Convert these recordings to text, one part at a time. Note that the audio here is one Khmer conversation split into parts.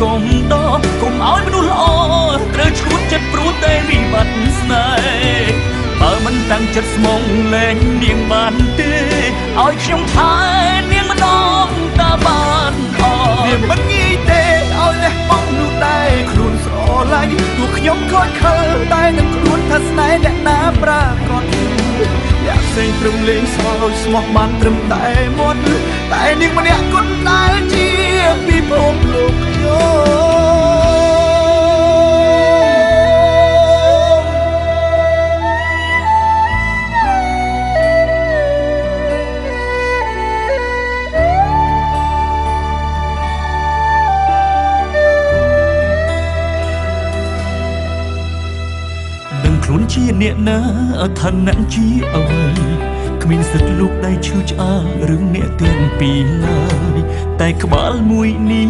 កុំដកុំឲ្យមនុស្សល្អត្រូវឈួតចិត្តព្រោះតែវិបត្តិស្នេហ៍បើមិនតាំងចិត្តស្មងលែងនាងបានទេឲ្យខ្ញុំថែនាងម្ដងតើបានអត់វាមិនងាយទេឲ្យលះបង់នោះដែរខ្លួនស្រឡាញ់ទោះខ្ញុំខកខើតែនឹងខ្លួនថាស្នេហ៍អ្នកណាប្រាកដអ្នកផ្សេងព្រមលេងស្មោះស្មោះបានត្រឹមតែមាត់តែនាងម្នាក់គត់ដែលជាពិភពលោកខ្លួនជាអ្នកណាឋានៈជាអ្វីគ្មានសិទ្ធិលោកដៃឈឺឆ្អាលរឿងអ្នកទាំងពីរឡើយតែក្បាលមួយនេះ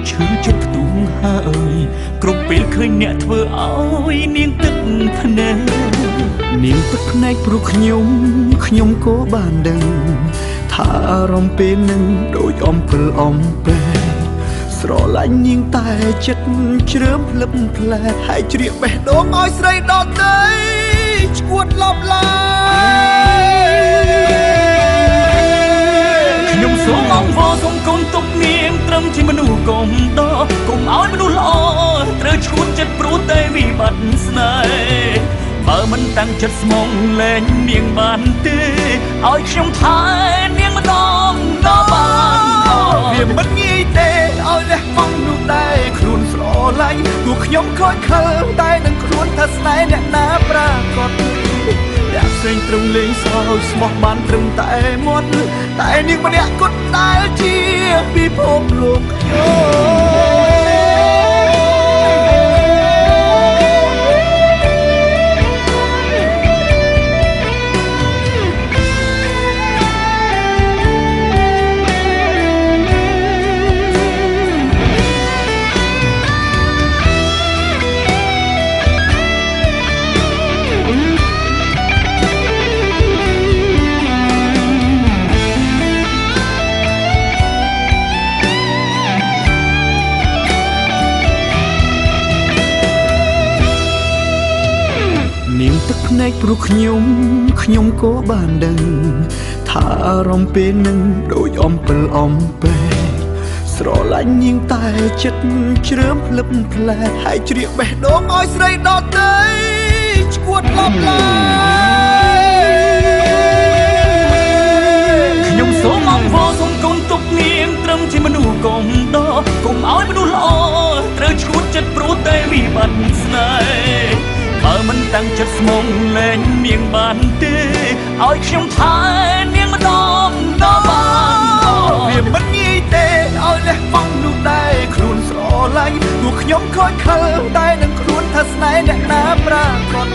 ឈឺចិត្តផ្ទុះហើយគ្រប់ពេលឃើញអ្នកធ្វើឲ្យនាងទឹកភ្នែកនាងទឹកភ្នែកព្រោះខ្ញុំក៏បានដឹងថាអារម្មណ៍ពេលនឹងដូចអំពិលអំពែស្រឡាញ់នាងតែចិត្តជ្រើមភ្លឹបផ្លែហើយជ្រៀកបេះដូងឲ្យស្រីដទៃឈួតឡប់ឡាយខ្ញុំសូមអង្វរសូមកូនទុកនាងត្រឹមជាមនុស្សកុំដកុំឲ្យមនុស្សល្អត្រូវឈួតចិត្តព្រោះតែវិបត្តិស្នេហ៍បើមិនតាំងចិត្តស្មងលែងនាងបានទេឲ្យខ្ញុំថែនាងម្ដងតើបានវាមិនងាយទេឲ្យលះបង់នោះដែរខ្លួនស្រឡាញ់ទោះខ្ញុំខកខើតែនឹងខ្លួនថាស្នេហ៍អ្នកណាប្រាកដអ្នកផ្សេងត្រឹមលេងសើចស្មោះបានត្រឹមតែមាត់តែនាងម្នាក់គត់ដែលជាពិភពលោកខ្ញុំនាងទឹកភ្នែកព្រោះខ្ញុំក៏បានដឹងថាអារម្មណ៍ពេលនឹងដូចអំពិលអំពែស្រឡាញ់នាងតែចិត្តជ្រើមភ្លឹបផ្លែហើយជ្រៀកបេះដូងឲ្យស្រីដទៃឈួតឡប់ឡាយខ្ញុំសូមអង្វរសូមកូនទុកនាងត្រឹមជាមនុស្សកុំដកុំឲ្យមនុស្សល្អត្រូវឈួតចិត្តព្រោះតែវិបត្តិស្នេហ៍បើមិនតាំងចិត្តស្មងលែងនាងបានទេឲ្យខ្ញុំថែនាងម្ដងតើបានវាមិនងាយទេឲ្យលះបង់នោះដែរខ្លួនស្រឡាញ់ទោះខ្ញុំខកខើតែនឹងខ្លួនថាស្នេហ៍អ្នកណាប្រាកដ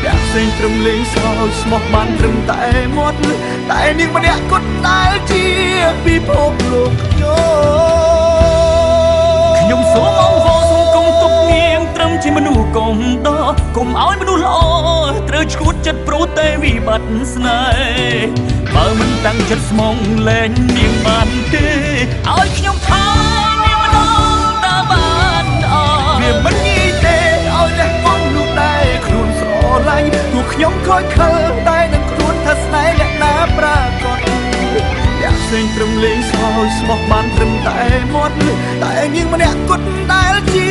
អ្នកផ្សេងត្រឹមលេងសើចស្មោះបានត្រឹមតែមាត់តែនាងម្នាក់គត់ដែលជាពិភពលោកខ្ញុំសូមអង្វរសូមកុំទុកនាងត្រឹមជាមនុស្សកុំដកុំឲ្យមនុស្សល្អត្រូវឈួតចិត្តព្រោះតែវិបត្តិស្នេហ៍បើមិនតាំងចិត្តស្មងលែងនាងបានទេឲ្យខ្ញុំថែនាងម្ដងតើបានអត់វាមិនងាយទេឲ្យលះបង់នោះដែរខ្លួនស្រឡាញ់ទោះខ្ញុំខកខើតែនឹងខ្លួនថាស្នេហ៍អ្នកណាប្រាកដអ្នកផ្សេងត្រឹមលេងសើចស្មោះបានត្រឹមតែមាត់តែនាងម្នាក់គត់ដែលជា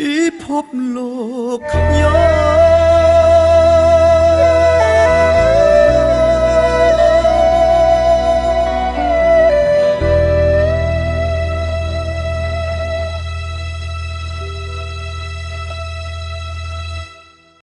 ពិភពលោក